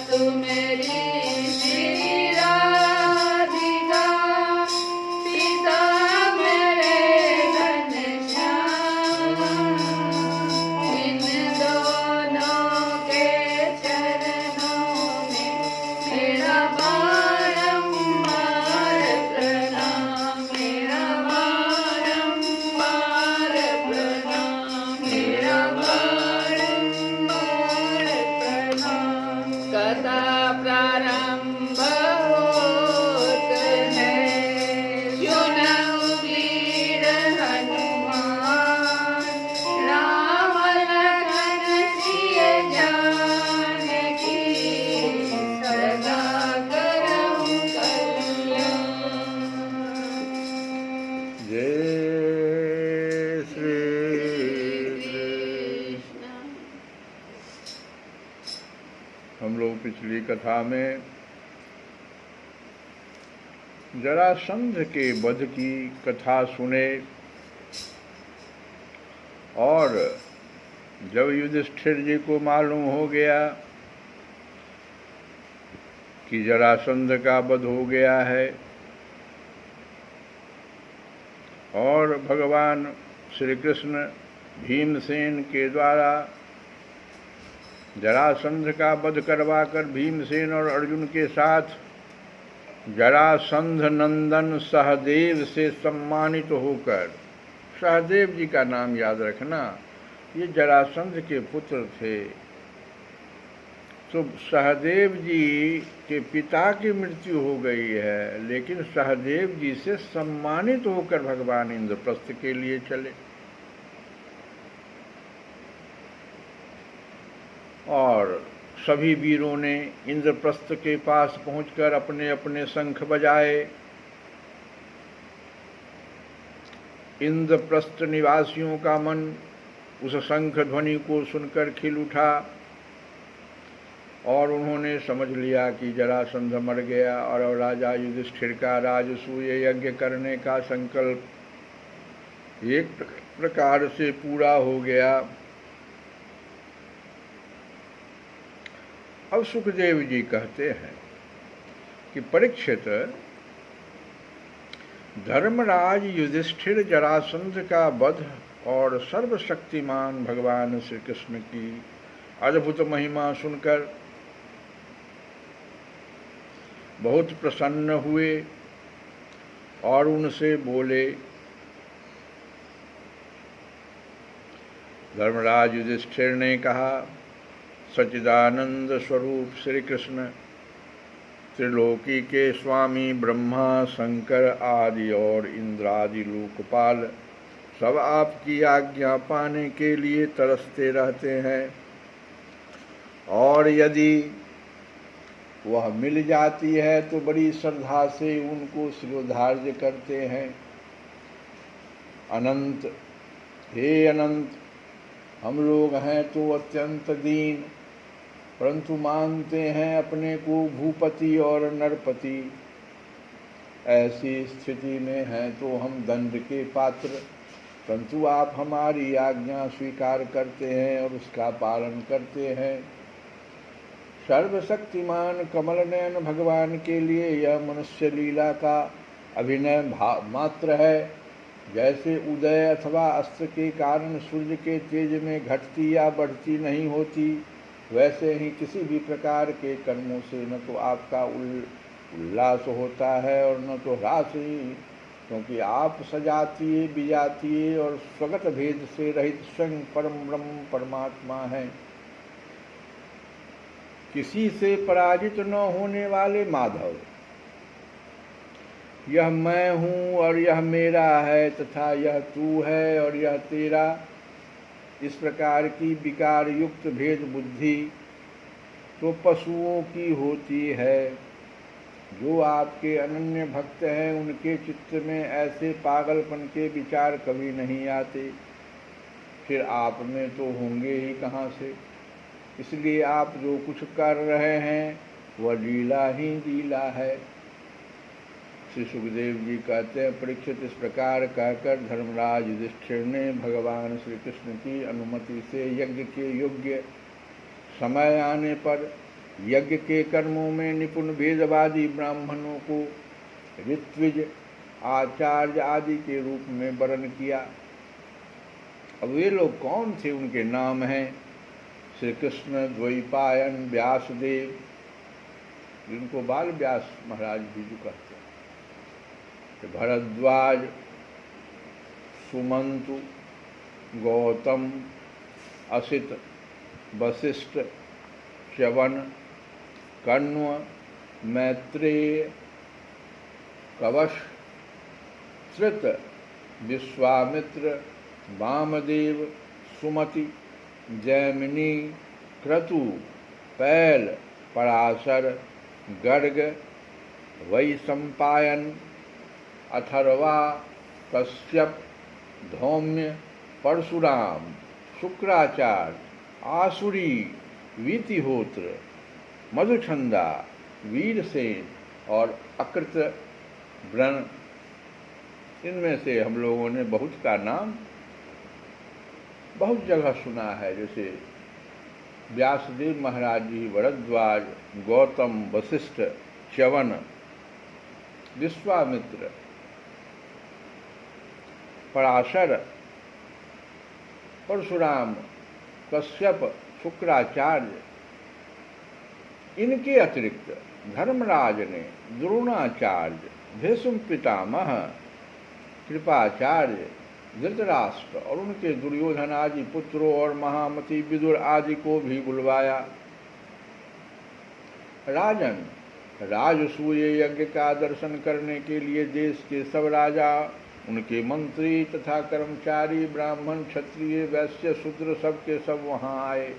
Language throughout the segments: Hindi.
तुम्हें कथा प्रारंभ होत है। सुनहु वीर हनुमान राम लखन सिय जानकी सदा करहु कल्याण। जय श्री कृष्ण। हम लोग पिछली कथा में जरासंध के वध की कथा सुने और जब युधिष्ठिर जी को मालूम हो गया कि जरासंध का वध हो गया है और भगवान श्री कृष्ण भीमसेन के द्वारा जरासंध का वध करवाकर भीमसेन और अर्जुन के साथ जरासंध नंदन सहदेव से सम्मानित होकर, सहदेव जी का नाम याद रखना, ये जरासंध के पुत्र थे। तो सहदेव जी के पिता की मृत्यु हो गई है, लेकिन सहदेव जी से सम्मानित होकर भगवान इंद्रप्रस्थ के लिए चले और सभी वीरों ने इंद्रप्रस्थ के पास पहुंचकर अपने अपने शंख बजाए। इंद्रप्रस्थ निवासियों का मन उस शंख ध्वनि को सुनकर खिल उठा और उन्होंने समझ लिया कि जरासंध मर गया और राजा युधिष्ठिर का राजसूय यज्ञ करने का संकल्प एक प्रकार से पूरा हो गया। अब सुखदेव जी कहते हैं कि परीक्षित, धर्मराज युधिष्ठिर जरासंध का वध और सर्वशक्तिमान भगवान श्री कृष्ण की अद्भुत महिमा सुनकर बहुत प्रसन्न हुए और उनसे बोले। धर्मराज युधिष्ठिर ने कहा, सच्चिदानंद स्वरूप श्री कृष्ण, त्रिलोकी के स्वामी ब्रह्मा, शंकर आदि और इंद्रादि लोकपाल सब आपकी आज्ञा पाने के लिए तरसते रहते हैं और यदि वह मिल जाती है तो बड़ी श्रद्धा से उनको शिरोधार्य करते हैं। अनंत, हे अनंत, हम लोग हैं तो अत्यंत दीन, परंतु मानते हैं अपने को भूपति और नरपति। ऐसी स्थिति में हैं तो हम दंड के पात्र, परंतु आप हमारी आज्ञा स्वीकार करते हैं और उसका पालन करते हैं। सर्वशक्तिमान कमल नयन भगवान के लिए यह मनुष्य लीला का अभिनय मात्र है। जैसे उदय अथवा अस्त के कारण सूर्य के तेज में घटती या बढ़ती नहीं होती, वैसे ही किसी भी प्रकार के कर्मों से न तो आपका उल्लास होता है और न तो ह्रास ही, क्योंकि आप सजातीय विजातीय और स्वगत भेद से रहित स्वयं परम ब्रह्म परमात्मा हैं। किसी से पराजित न होने वाले माधव, यह मैं हूँ और यह मेरा है तथा यह तू है और यह तेरा, इस प्रकार की विकार युक्त भेद बुद्धि तो पशुओं की होती है। जो आपके अनन्य भक्त हैं उनके चित्त में ऐसे पागलपन के विचार कभी नहीं आते, फिर आप में तो होंगे ही कहाँ से। इसलिए आप जो कुछ कर रहे हैं वह लीला ही लीला है। श्री सुखदेव जी कहते हैं, परीक्षित, इस प्रकार कहकर धर्मराज युधिष्ठिर ने भगवान श्री कृष्ण की अनुमति से यज्ञ के योग्य समय आने पर यज्ञ के कर्मों में निपुण वेदवादी ब्राह्मणों को ऋत्विज, आचार्य आदि के रूप में वरण किया। अब वे लोग कौन थे, उनके नाम हैं श्री कृष्ण, द्वैपायन, व्यासदेव, जिनको बाल व्यास महाराज भी जो कहते हैं, भरद्वाज, सुमंतु, गौतम, असित, वशिष्ठ, च्यवन, कण्व, मैत्रेय, कवश, श्रुत, विश्वामित्र, वामदेव, सुमति, जैमिनी, क्रतु, पैल, पराशर, गर्ग, वैशंपायन, अथर्वा, कश्यप, धौम्य, परशुराम, शुक्राचार्य, आसुरी, वीतिहोत्र, मधुछंदा, वीरसेन और अकृत व्रण। इनमें से हम लोगों ने बहुत का नाम बहुत जगह सुना है, जैसे व्यासदेव महाराज जी, भरद्वाज, गौतम, वशिष्ठ, च्यवन, विश्वामित्र, पराशर, परशुराम, कश्यप, शुक्राचार्य। इनके अतिरिक्त धर्मराज ने द्रोणाचार्य, भीष्म पितामह, कृपाचार्य, धृतराष्ट्र और उनके दुर्योधन आदि पुत्रों और महामती विदुर आदि को भी बुलवाया। राजन, राजसूय यज्ञ का दर्शन करने के लिए देश के सब राजा, उनके मंत्री तथा कर्मचारी, ब्राह्मण, क्षत्रिय, वैश्य, शूद्र सब के सब वहां आए।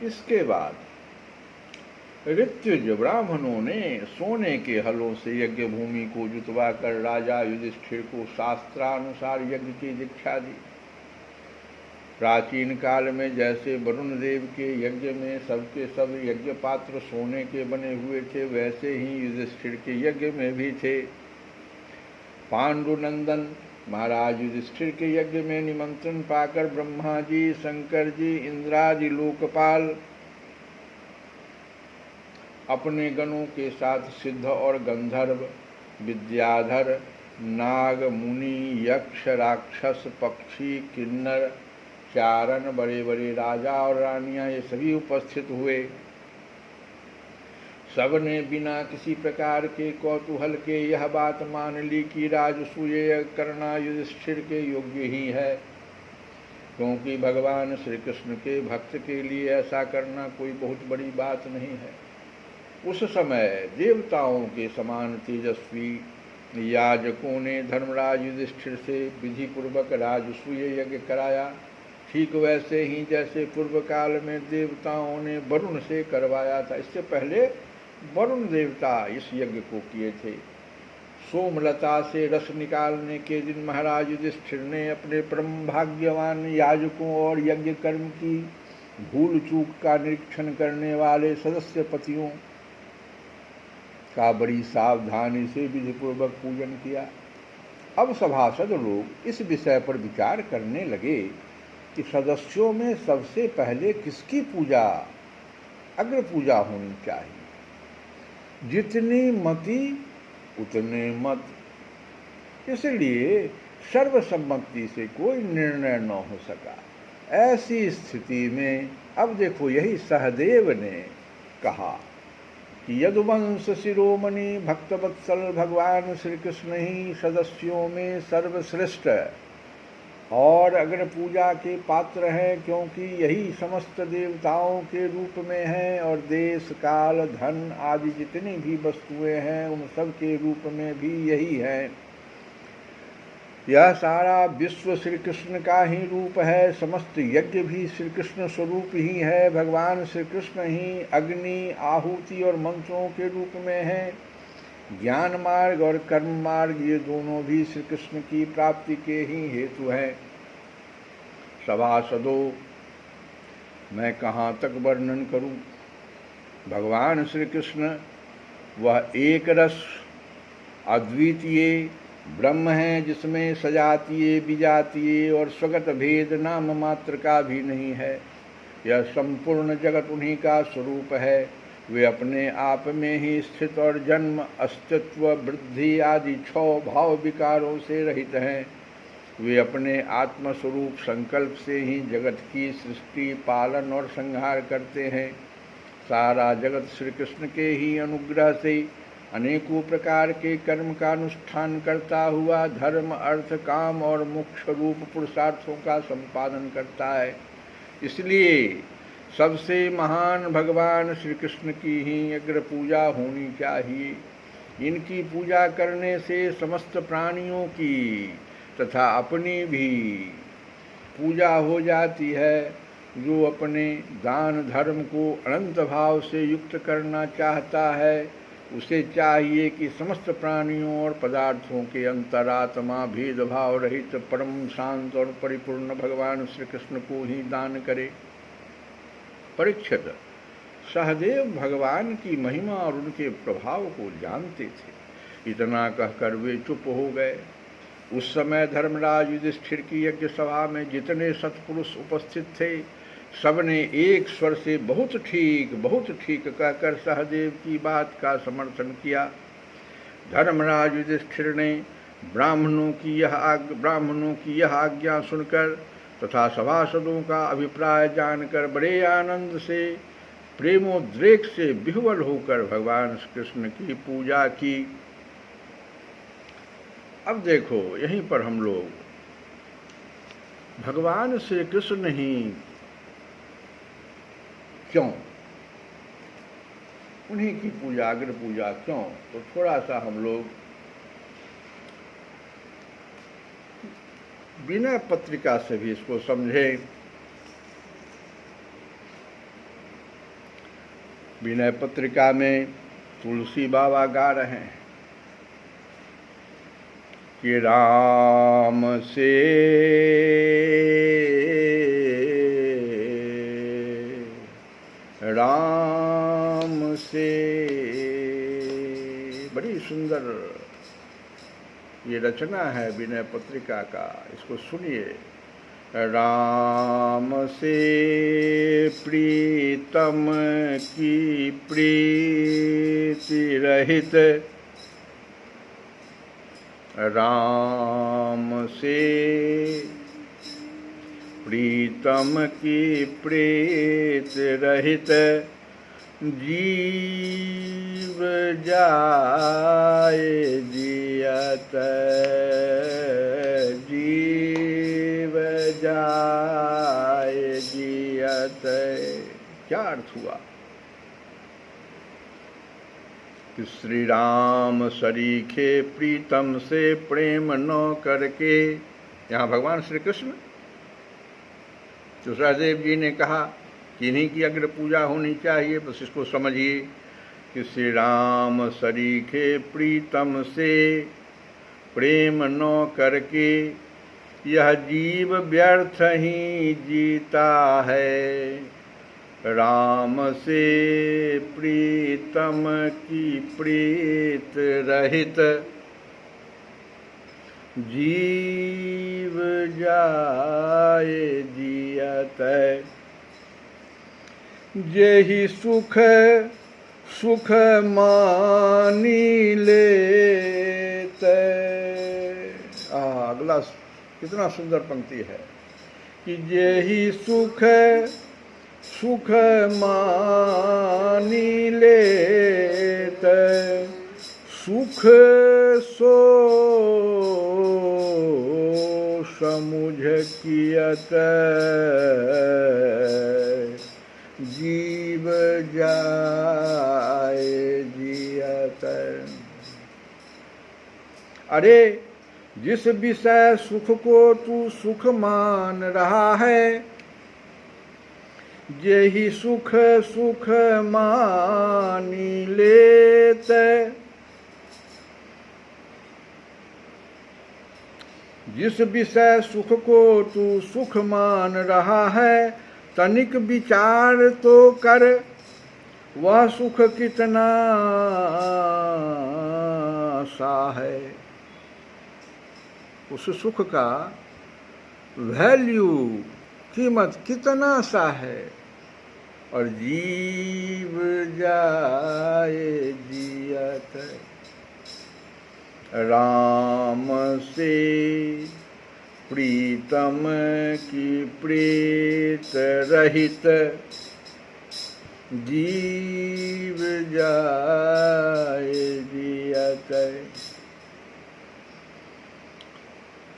इसके बाद ऋत्विज ब्राह्मणों ने सोने के हलों से यज्ञ भूमि को जुतवा कर राजा युधिष्ठिर को शास्त्रानुसार यज्ञ की दीक्षा दी। प्राचीन काल में जैसे वरुण देव के यज्ञ में सबके सब यज्ञ पात्र सोने के बने हुए थे, वैसे ही युधिष्ठिर के यज्ञ में भी थे। पांडुनंदन महाराज युधिष्ठिर के यज्ञ में निमंत्रण पाकर ब्रह्मा जी, शंकर जी, इंद्रादि लोकपाल अपने गणों के साथ सिद्ध और गंधर्व, विद्याधर, नाग, मुनि, यक्ष, राक्षस, पक्षी, किन्नर, चारण, बड़े बड़े राजा और रानियां ये सभी उपस्थित हुए। सबने बिना किसी प्रकार के कौतूहल के यह बात मान ली कि राजसूय करना युधिष्ठिर के योग्य ही है, क्योंकि भगवान श्री कृष्ण के भक्त के लिए ऐसा करना कोई बहुत बड़ी बात नहीं है। उस समय देवताओं के समान तेजस्वी याजकों ने धर्मराज युधिष्ठिर से विधि पूर्वक राजसूय यज्ञ कराया, ठीक वैसे ही जैसे पूर्व काल में देवताओं ने वरुण से करवाया था। इससे पहले वरुण देवता इस यज्ञ को किए थे। सोमलता से रस निकालने के दिन महाराज युधिष्ठिर ने अपने परम भाग्यवान याजकों और यज्ञ कर्म की भूल चूक का निरीक्षण करने वाले सदस्य पतियों का बड़ी सावधानी से विधिपूर्वक पूजन किया। अब सभासद लोग इस विषय पर विचार करने लगे कि सदस्यों में सबसे पहले किसकी पूजा, अग्र पूजा होनी चाहिए। जितनी मति उतने मत, इसलिए सर्वसम्मति से कोई निर्णय न हो सका। ऐसी स्थिति में अब देखो, यही सहदेव ने कहा कि यदुवंश शिरोमणि भक्तवत्सल भगवान श्री कृष्ण ही सदस्यों में सर्वश्रेष्ठ और अग्र पूजा के पात्र हैं, क्योंकि यही समस्त देवताओं के रूप में हैं और देश काल धन आदि जितनी भी वस्तुएं हैं उन सब के रूप में भी यही है। यह सारा विश्व श्री कृष्ण का ही रूप है, समस्त यज्ञ भी श्री कृष्ण स्वरूप ही है। भगवान श्री कृष्ण ही अग्नि, आहुति और मंत्रों के रूप में हैं। ज्ञान मार्ग और कर्म मार्ग ये दोनों भी श्री कृष्ण की प्राप्ति के ही हेतु हैं। सभासदों, मैं कहाँ तक वर्णन करूं। भगवान श्री कृष्ण वह एक रस अद्वितीय ब्रह्म है, जिसमें सजातीय, विजातीय और स्वगत भेद नाम मात्र का भी नहीं है। यह संपूर्ण जगत उन्हीं का स्वरूप है। वे अपने आप में ही स्थित और जन्म, अस्तित्व, वृद्धि आदि 6 भाव विकारों से रहित हैं। वे अपने आत्मस्वरूप संकल्प से ही जगत की सृष्टि, पालन और संहार करते हैं। सारा जगत श्री कृष्ण के ही अनुग्रह से अनेकों प्रकार के कर्म का अनुष्ठान करता हुआ धर्म, अर्थ, काम और मोक्ष रूप पुरुषार्थों का संपादन करता है। इसलिए सबसे महान भगवान श्री कृष्ण की ही अग्र पूजा होनी चाहिए। इनकी पूजा करने से समस्त प्राणियों की तथा अपनी भी पूजा हो जाती है। जो अपने दान धर्म को अनंत भाव से युक्त करना चाहता है, उसे चाहिए कि समस्त प्राणियों और पदार्थों के अंतरात्मा भेदभाव रहित परम शांत और परिपूर्ण भगवान श्री कृष्ण को ही दान करे। परीक्षित, सहदेव भगवान की महिमा और उनके प्रभाव को जानते थे। इतना कहकर वे चुप हो गए। उस समय धर्मराज युधिष्ठिर की यज्ञ सभा में जितने सत्पुरुष उपस्थित थे, सबने एक स्वर से बहुत ठीक कहकर सहदेव की बात का समर्थन किया। धर्मराज युधिष्ठिर ने ब्राह्मणों की यह आज्ञा सुनकर तथा सभासदों का अभिप्राय जानकर बड़े आनंद से, प्रेमोद्रेक से विह्वल होकर भगवान श्री कृष्ण की पूजा की। अब देखो, यहीं पर हम लोग भगवान श्री कृष्ण ही क्यों, उन्हीं की पूजा, अग्र पूजा क्यों, तो थोड़ा सा हम लोग विनय पत्रिका से भी इसको समझें। विनय पत्रिका में तुलसी बाबा गा रहे हैं कि राम से बड़ी सुंदर ये रचना है विनय पत्रिका का, इसको सुनिए। राम से प्रीतम की प्रीति रहित, राम से प्रीतम की प्रीत रहित, जीव जाए जियत, जीव जाए जियत। क्या अर्थ हुआ कि श्री राम सरीखे प्रीतम से प्रेम न करके, यहाँ भगवान श्री कृष्ण, तो सहदेव जी ने कहा कि इन्हीं की अग्र पूजा होनी चाहिए। बस इसको समझिए कि श्री राम सरीखे प्रीतम से प्रेम न करके यह जीव व्यर्थ ही जीता है। राम से प्रीतम की प्रीत रहित, जीव जाए जियत। जेहि सुख सुख मानी लेत। अगला कितना सुंदर पंक्ति है कि जेहि सुख सुख मानी लेत, सुख सो समुझ कियत, जीव जाए जियत। अरे जिस विषय सुख को तू सुख मान रहा है, जेहि सुख सुख मानी लेत। जिस विषय सुख को तू सुख मान रहा है, तनिक विचार तो कर, वह सुख कितना सा है। उस सुख का वैल्यू, कीमत कितना सा है। और जीव जाए जियत। राम से प्रीतम की प्रीत रहित, जीव जाए जियत।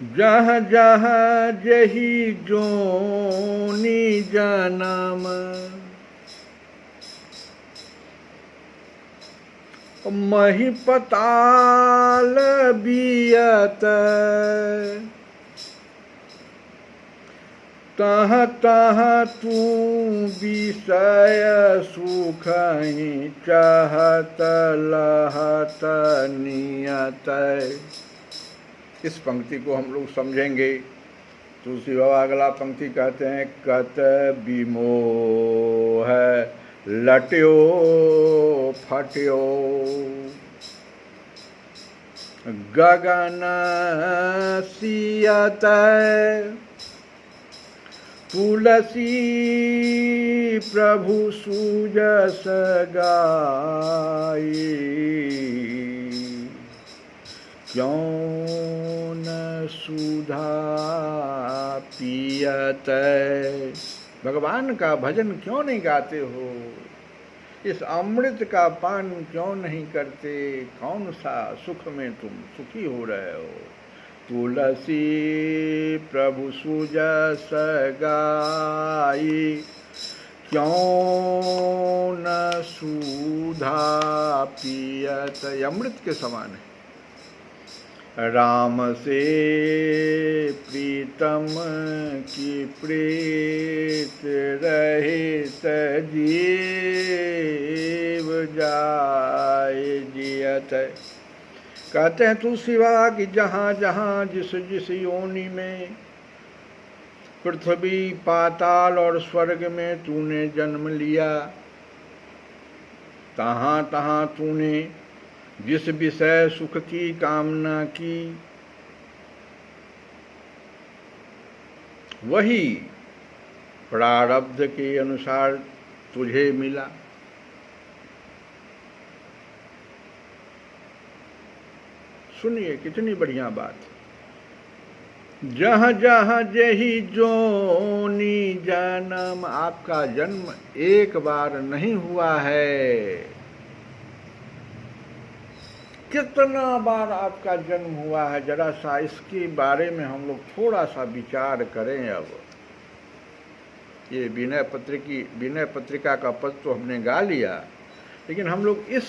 जहाँ जहाँ जही जोनी जन्म, मही पताल बियत तह तह तू विषय सुखहि चाहत लहत नियत। इस पंक्ति को हम लोग समझेंगे। तुलसी बाबा अगला पंक्ति कहते हैं, कत विमोह लट्यो फट्यो गगन सियत तुलसी प्रभु सुजस गाई क्यों न सुधा पियत। भगवान का भजन क्यों नहीं गाते हो, इस अमृत का पान क्यों नहीं करते, कौन सा सुख में तुम सुखी हो रहे हो। तुलसी प्रभु सुजस गाई क्यों न सुधा पियत। अमृत के समान है। राम से प्रीतम की प्रीत रहित जीव जाए जियत। कहते हैं तुलसी बाबा कि जहाँ जहाँ जिस जिस योनि में, पृथ्वी पाताल और स्वर्ग में तूने जन्म लिया, तहाँ तहाँ तूने जिस विषय सुख की कामना की, वही प्रारब्ध के अनुसार तुझे मिला। सुनिए कितनी बढ़िया बात। जहाँ जहाँ जही जोनी जन्म, आपका जन्म एक बार नहीं हुआ है, कितना बार आपका जन्म हुआ है। जरा सा इसके बारे में हम लोग थोड़ा सा विचार करें। अब ये विनय पत्रिका का पद तो हमने गा लिया, लेकिन हम लोग इस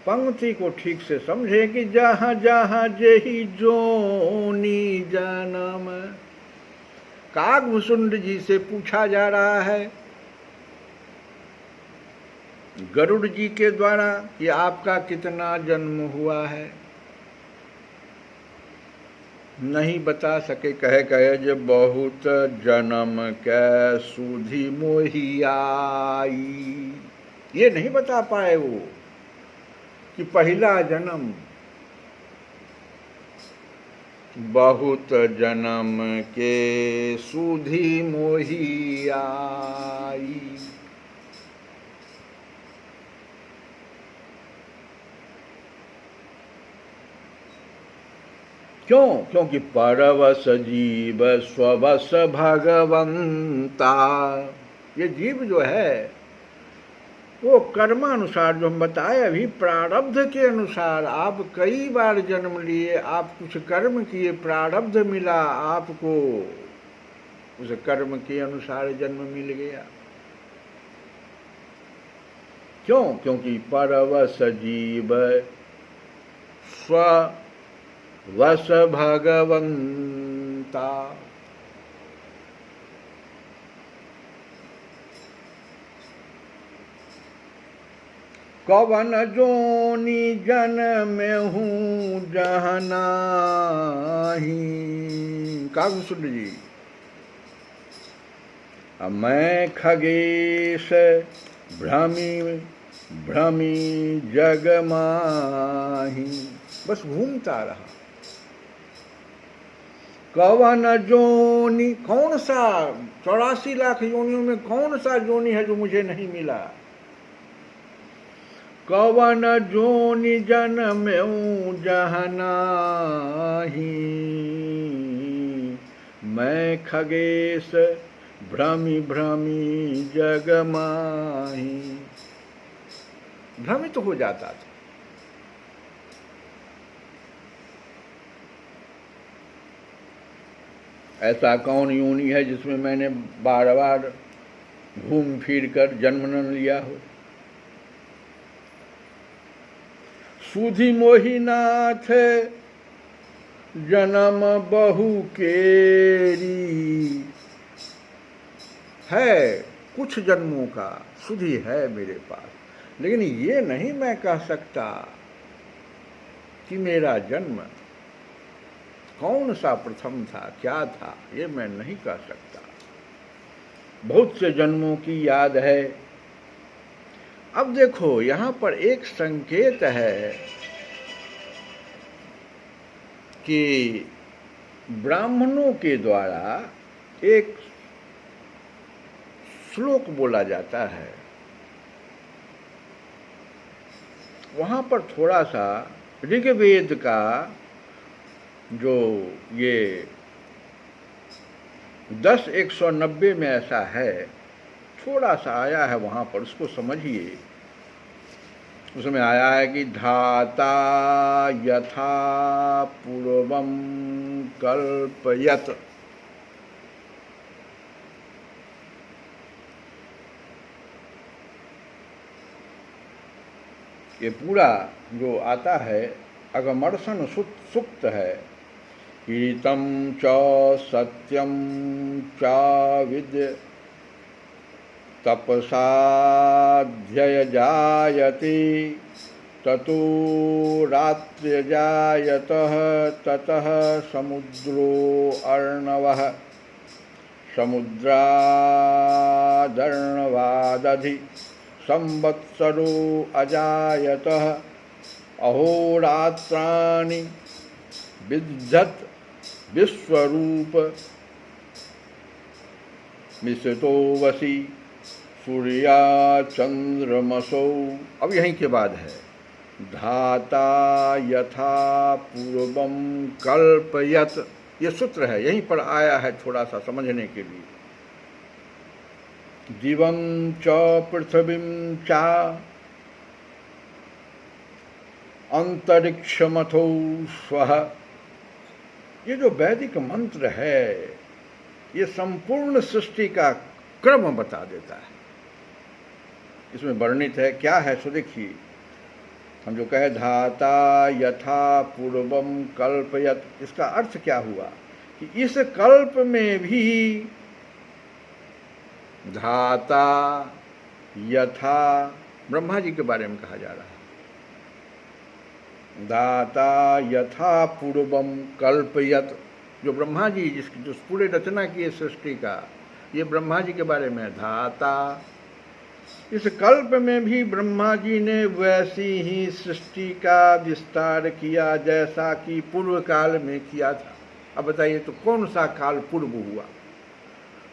पंक्ति को ठीक से समझें कि जहाँ जहाँ जेहि जोनी जन्म। कागभूषुंड जी से पूछा जा रहा है गरुड़ जी के द्वारा कि आपका कितना जन्म हुआ है। नहीं बता सके, कहे कहे जब बहुत जन्म कै सुधि मोही आई। ये नहीं बता पाए वो कि पहला जन्म, बहुत जन्म के सुधि मोही आई। क्यों? क्योंकि परवश जीव स्ववश भगवंता। ये जीव जो है वो कर्मानुसार, जो हम बताए अभी, प्रारब्ध के अनुसार। आप कई बार जन्म लिए, आप कुछ कर्म किए, प्रारब्ध मिला आपको, उस कर्म के अनुसार जन्म मिल गया। क्यों? क्योंकि परवश जीव स्ववश भगवंता। कवन जोनि जन्म हूँ जहाँ नाहीं। कागभूषुंड जी, मैं खगेश भ्रमी भ्रमी जग माही, बस घूमता रहा। कवन जोनि, कौन सा 84 लाख योनियों में कौन सा जोनि है जो मुझे नहीं मिला। कवन जोनि जन्म्यऊ जहाँ नाहीं, मैं खगेश भ्रमी भ्रमी जग माही। भ्रमित हो जाता था। ऐसा कौन योनि है जिसमें मैंने बार बार घूम फिर कर जन्म न लिया हो। सुधि मोहिनाथ जन्म बहु केरी। है कुछ जन्मों का सुधि है मेरे पास, लेकिन ये नहीं मैं कह सकता कि मेरा जन्म कौन सा प्रथम था, क्या था, ये मैं नहीं कह सकता। बहुत से जन्मों की याद है। अब देखो यहाँ पर एक संकेत है कि ब्राह्मणों के द्वारा एक श्लोक बोला जाता है, वहाँ पर थोड़ा सा ऋग्वेद का जो ये 10:190 में ऐसा है, थोड़ा सा आया है वहाँ पर, उसको समझिए। उसमें आया है कि धाता यथा पूर्वम कल्पयत। ये पूरा जो आता है अगमर्शन सुक्त है। कीर्तम च सत्यम च विद्य तपसाध्यय जायते ततो रात्र्य जायतः ततः समुद्रो अर्णवः समुद्रादर्णवादधि संवत्सरो अजायतः अहोरात्राणि विद्धत विश्वरूप मिश्रितो वसी सूर्या चंद्रमसो। अब यहीं के बाद है धाता यथा पूर्वम कल्पयत। ये सूत्र है, यहीं पर आया है थोड़ा सा समझने के लिए। दिवं च पृथ्वीं च अंतरिक्षमथो स्वः। ये जो वैदिक मंत्र है ये संपूर्ण सृष्टि का क्रम बता देता है। इसमें वर्णित है, क्या है सो देखिए। हम जो कहे धाता यथा पूर्वम कल्पयत, इसका अर्थ क्या हुआ कि इस कल्प में भी धाता यथा ब्रह्मा जी के बारे में कहा जा रहा है। धाता यथा पूर्वम कल्पयत, जो ब्रह्मा जी जिसकी जो पूरे रचना की है सृष्टि का, ये ब्रह्मा जी के बारे में धाता। इस कल्प में भी ब्रह्मा जी ने वैसी ही सृष्टि का विस्तार किया जैसा कि पूर्व काल में किया था। अब बताइए तो कौन सा काल पूर्व हुआ?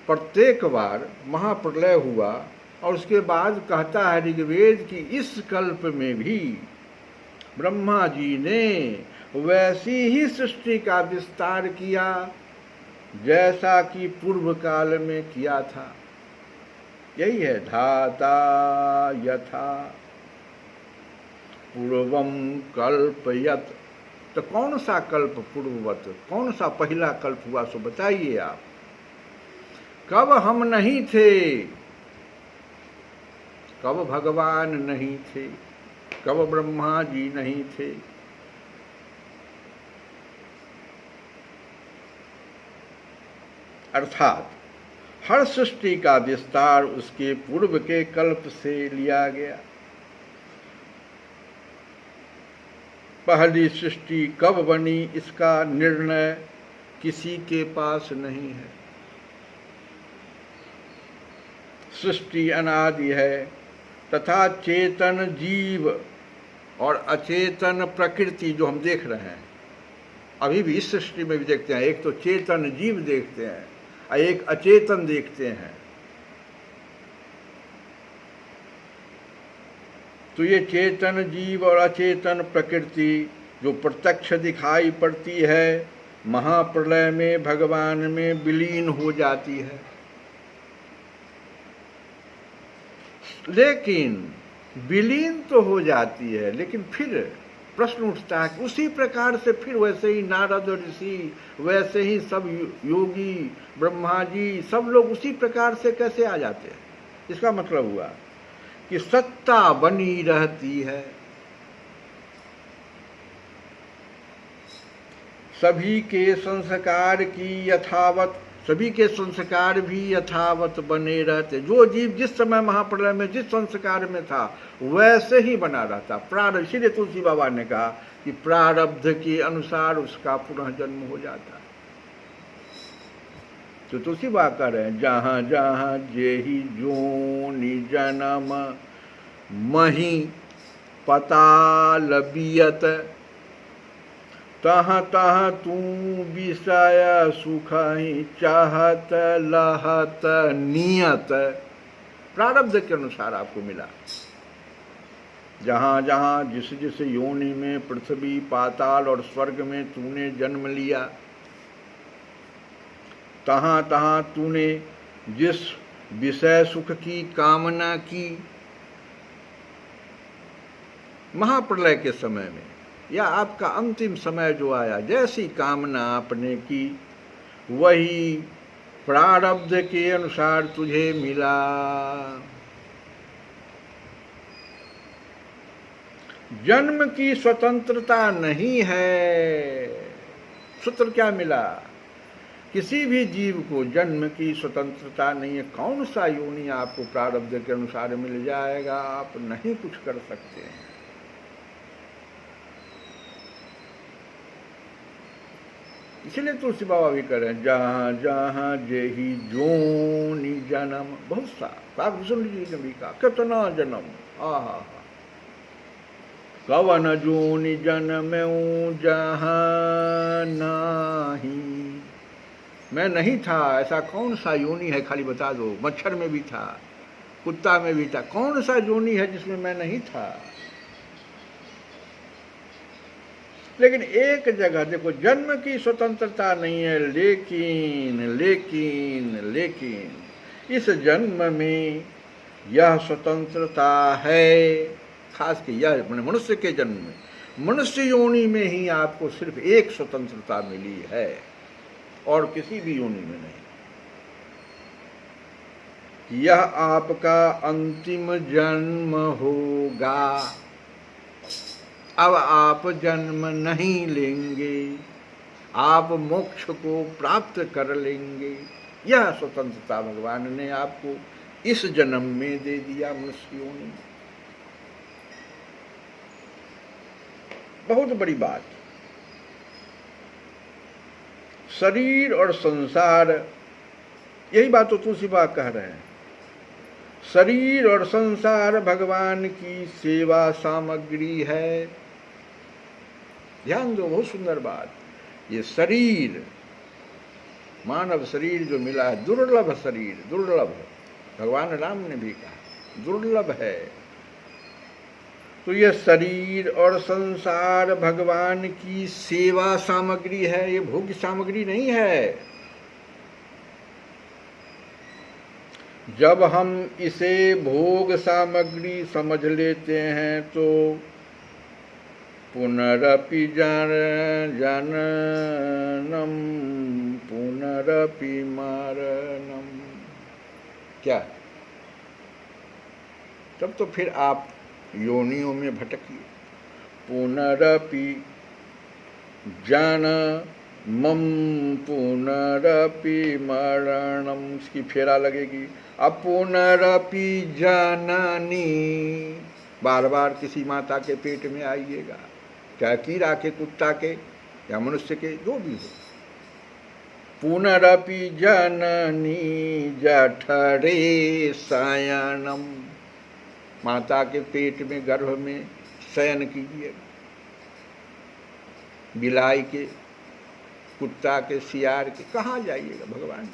प्रत्येक बार महाप्रलय हुआ और उसके बाद कहता है ऋग्वेद कि इस कल्प में भी ब्रह्मा जी ने वैसी ही सृष्टि का विस्तार किया जैसा कि पूर्व काल में किया था। यही है धाता यथा पूर्वम कल्पयत। तो कौन सा कल्प पूर्ववत, कौन सा पहला कल्प हुआ सो बताइए आप। कब हम नहीं थे, कब भगवान नहीं थे, कब ब्रह्मा जी नहीं थे। अर्थात हर सृष्टि का विस्तार उसके पूर्व के कल्प से लिया गया। पहली सृष्टि कब बनी इसका निर्णय किसी के पास नहीं है। सृष्टि अनादि है तथा चेतन जीव और अचेतन प्रकृति जो हम देख रहे हैं, अभी भी इस सृष्टि में भी देखते हैं, एक तो चेतन जीव देखते हैं और एक अचेतन देखते हैं। तो ये चेतन जीव और अचेतन प्रकृति जो प्रत्यक्ष दिखाई पड़ती है, महाप्रलय में भगवान में विलीन हो जाती है। लेकिन विलीन तो हो जाती है, लेकिन फिर प्रश्न उठता है कि उसी प्रकार से फिर वैसे ही नारद ऋषि, वैसे ही सब योगी, ब्रह्मा जी, सब लोग उसी प्रकार से कैसे आ जाते हैं। इसका मतलब हुआ कि सत्ता बनी रहती है, सभी के संस्कार की यथावत, सभी के संस्कार भी यथावत बने रहते। जो जीव जिस समय महाप्रलय में जिस संस्कार में था वैसे ही बना रहता। प्रारब्ध, इसीलिए तुलसी बाबा ने कहा कि प्रारब्ध के अनुसार उसका पुनः जन्म हो जाता है। तो तुलसी बाबा कह रहे हैं, जहाँ जहाँ जेहि जोनि जन्म मही पताल बियत, तहाँ तहाँ तू विषय सुख ही चाहत लहत नियत। प्रारब्ध के अनुसार आपको मिला। जहाँ जहाँ जिस जिस योनि में, पृथ्वी, पाताल और स्वर्ग में तूने जन्म लिया, तहाँ तहाँ तूने जिस विषय सुख की कामना की, महाप्रलय के समय में या आपका अंतिम समय जो आया, जैसी कामना आपने की वही प्रारब्ध के अनुसार तुझे मिला। जन्म की स्वतंत्रता नहीं है। सूत्र क्या मिला? किसी भी जीव को जन्म की स्वतंत्रता नहीं है। कौन सा योनि आपको प्रारब्ध के अनुसार मिल जाएगा, आप नहीं कुछ कर सकते हैं। इसलिए तुलसी बाबा भी कह रहे हैं, जहाँ जहाँ जेहि जोनि जन्म। बहुत सा काकभूषण जी ने भी कहा, कितना जन्म, आहा, कवन जोनि जन्मऊं जहाँ नाही। मैं नहीं था, ऐसा कौन सा योनि है, खाली बता दो। मच्छर में भी था, कुत्ता में भी था, कौन सा योनि है जिसमें मैं नहीं था? लेकिन एक जगह देखो, जन्म की स्वतंत्रता नहीं है, लेकिन लेकिन लेकिन इस जन्म में यह स्वतंत्रता है। खास के यह मनुष्य के जन्म में, मनुष्य योनि में ही आपको सिर्फ एक स्वतंत्रता मिली है और किसी भी योनि में नहीं। यह आपका अंतिम जन्म होगा। अब आप जन्म नहीं लेंगे, आप मोक्ष को प्राप्त कर लेंगे। यह स्वतंत्रता भगवान ने आपको इस जन्म में दे दिया, मनुष्य योनि में। बहुत बड़ी बात। शरीर और संसार, यही बात तो तुलसी बाबा कह रहे हैं। शरीर और संसार भगवान की सेवा सामग्री है। ध्यान दो, बहुत सुंदर बात। ये शरीर, मानव शरीर जो मिला है, दुर्लभ शरीर, दुर्लभ। भगवान राम ने भी कहा दुर्लभ है। तो ये शरीर और संसार भगवान की सेवा सामग्री है, ये भोग्य सामग्री नहीं है। जब हम इसे भोग सामग्री समझ लेते हैं तो पुनरपि जननम पुनरपि मरणम, क्या? तब तो फिर आप योनियों में भटकिए। पुनरपि जनमम पुनरपि मरणम, इसकी फेरा लगेगी। अब पुनरपि जननी, बार बार किसी माता के पेट में आइएगा, चाहे कीड़ा के, कुत्ता के या मनुष्य के, जो भी हो। पुनरपि जननी जठरे शयनम, माता के पेट में, गर्भ में शयन कीजिएगा। बिलाई के, कुत्ता के, सियार के, कहाँ जाइएगा भगवान?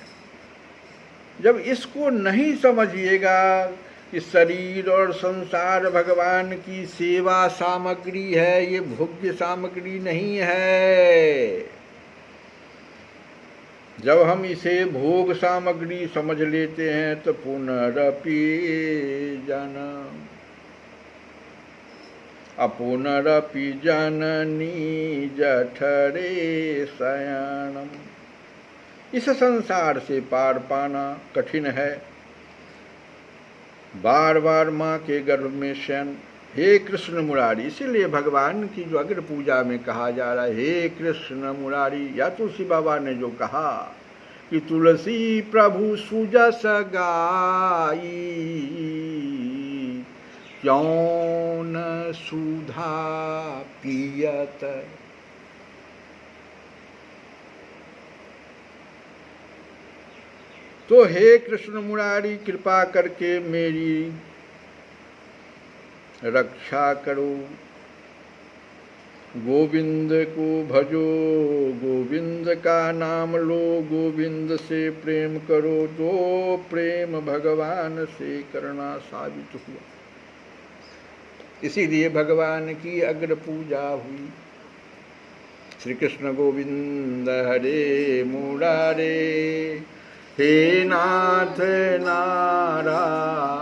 जब इसको नहीं समझिएगा कि शरीर और संसार भगवान की सेवा सामग्री है, ये भोग्य सामग्री नहीं है। जब हम इसे भोग सामग्री समझ लेते हैं तो पुनरपि जनम, अपुनरपि जननी जठरे शयनम। इस संसार से पार पाना कठिन है। बार बार माँ के गर्भ में शयन, हे कृष्ण मुरारी, इसीलिए भगवान की जो अग्र पूजा में कहा जा रहा है हे कृष्ण मुरारी, या तुलसी बाबा ने जो कहा कि तुलसी प्रभु सुजस गाई, क्यों न सुधा पियत। तो हे कृष्ण मुरारी, कृपा करके मेरी रक्षा करो, गोविंद को भजो, गोविंद का नाम लो, गोविंद से प्रेम करो, तो प्रेम भगवान से करना साबित हुआ। इसीलिए भगवान की अग्र पूजा हुई। श्री कृष्ण गोविंद हरे मुरारे, हे नाथ नारायण